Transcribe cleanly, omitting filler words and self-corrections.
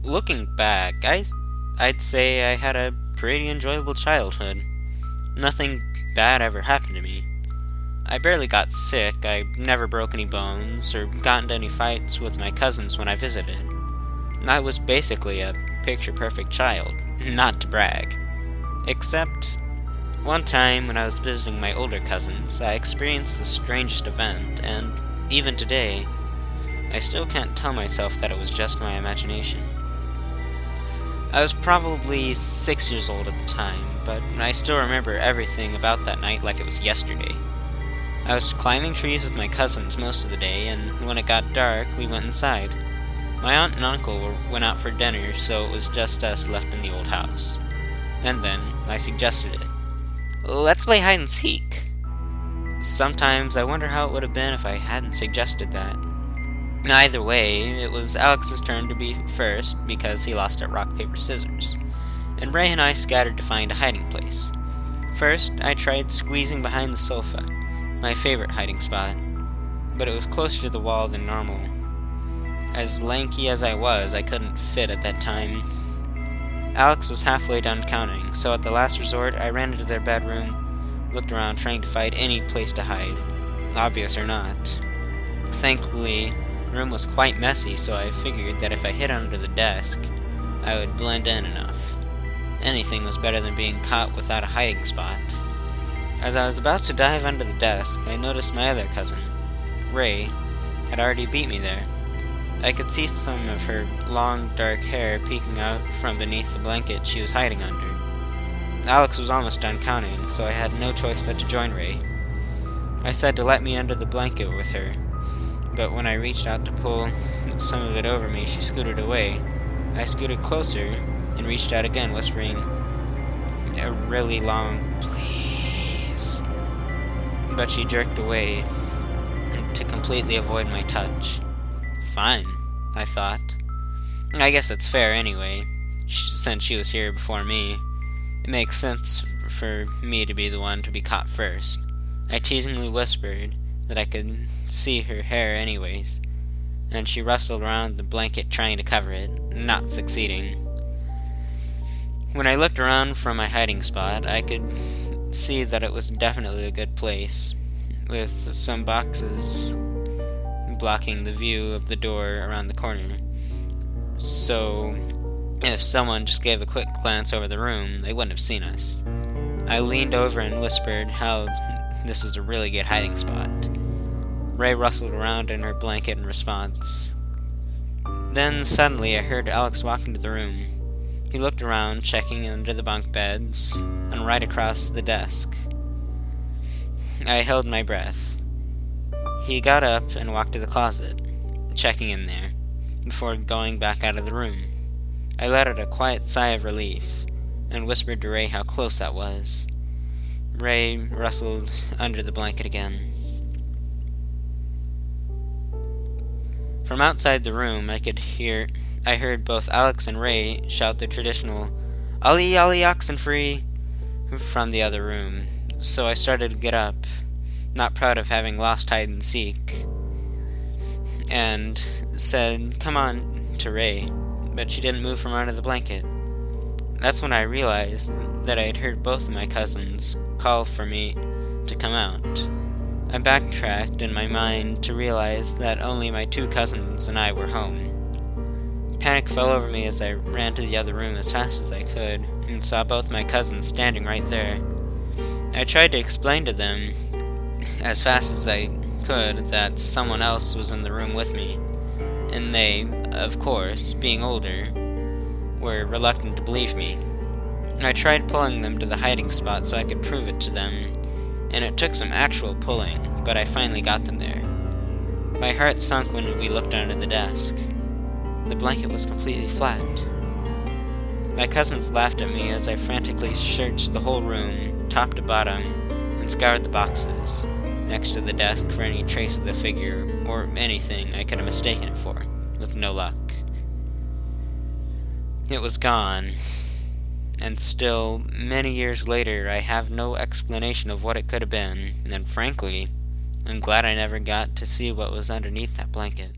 Looking back, I'd say I had a pretty enjoyable childhood. Nothing bad ever happened to me. I barely got sick, I never broke any bones, or got into any fights with my cousins when I visited. I was basically a picture-perfect child, not to brag. Except, one time when I was visiting my older cousins, I experienced the strangest event, and even today, I still can't tell myself that it was just my imagination. I was probably 6 years old at the time, but I still remember everything about that night like it was yesterday. I was climbing trees with my cousins most of the day, and when it got dark, we went inside. My aunt and uncle went out for dinner, so it was just us left in the old house. And then, I suggested it. Let's play hide and seek. Sometimes I wonder how it would have been if I hadn't suggested that. Either way, it was Alex's turn to be first because he lost at rock, paper, scissors, and Ray and I scattered to find a hiding place. First, I tried squeezing behind the sofa, my favorite hiding spot, but it was closer to the wall than normal. As lanky as I was, I couldn't fit at that time. Alex was halfway done counting, so at the last resort, I ran into their bedroom, looked around trying to find any place to hide, obvious or not. Thankfully, the room was quite messy, so I figured that if I hid under the desk, I would blend in enough. Anything was better than being caught without a hiding spot. As I was about to dive under the desk, I noticed my other cousin, Ray, had already beat me there. I could see some of her long, dark hair peeking out from beneath the blanket she was hiding under. Alex was almost done counting, so I had no choice but to join Ray. I said to let me under the blanket with her, but when I reached out to pull some of it over me, she scooted away. I scooted closer and reached out again, whispering a really long "please," but she jerked away to completely avoid my touch. Fine, I thought. I guess it's fair anyway, since she was here before me. It makes sense for me to be the one to be caught first. I teasingly whispered that I could see her hair anyways, and she rustled around the blanket trying to cover it, not succeeding. When I looked around from my hiding spot, I could see that it was definitely a good place, with some boxes blocking the view of the door around the corner. So, if someone just gave a quick glance over the room, they wouldn't have seen us. I leaned over and whispered how this was a really good hiding spot. Ray rustled around in her blanket in response. Then, suddenly, I heard Alex walk into the room. He looked around, checking under the bunk beds, and right across the desk. I held my breath. He got up and walked to the closet, checking in there, before going back out of the room. I let out a quiet sigh of relief, and whispered to Ray how close that was. Ray rustled under the blanket again. From outside the room, I heard both Alex and Ray shout the traditional "Ollie, Ollie, oxen free" from the other room, so I started to get up, not proud of having lost hide and seek, and said, "Come on," to Ray, but she didn't move from under the blanket. That's when I realized that I had heard both of my cousins call for me to come out. I backtracked in my mind to realize that only my two cousins and I were home. Panic fell over me as I ran to the other room as fast as I could, and saw both my cousins standing right there. I tried to explain to them, as fast as I could, that someone else was in the room with me, and they, of course, being older, were reluctant to believe me. I tried pulling them to the hiding spot so I could prove it to them, and it took some actual pulling, but I finally got them there. My heart sunk when we looked under the desk. The blanket was completely flat. My cousins laughed at me as I frantically searched the whole room, top to bottom, and scoured the boxes next to the desk for any trace of the figure, or anything I could have mistaken it for, with no luck. It was gone, and still, many years later, I have no explanation of what it could have been, and frankly, I'm glad I never got to see what was underneath that blanket.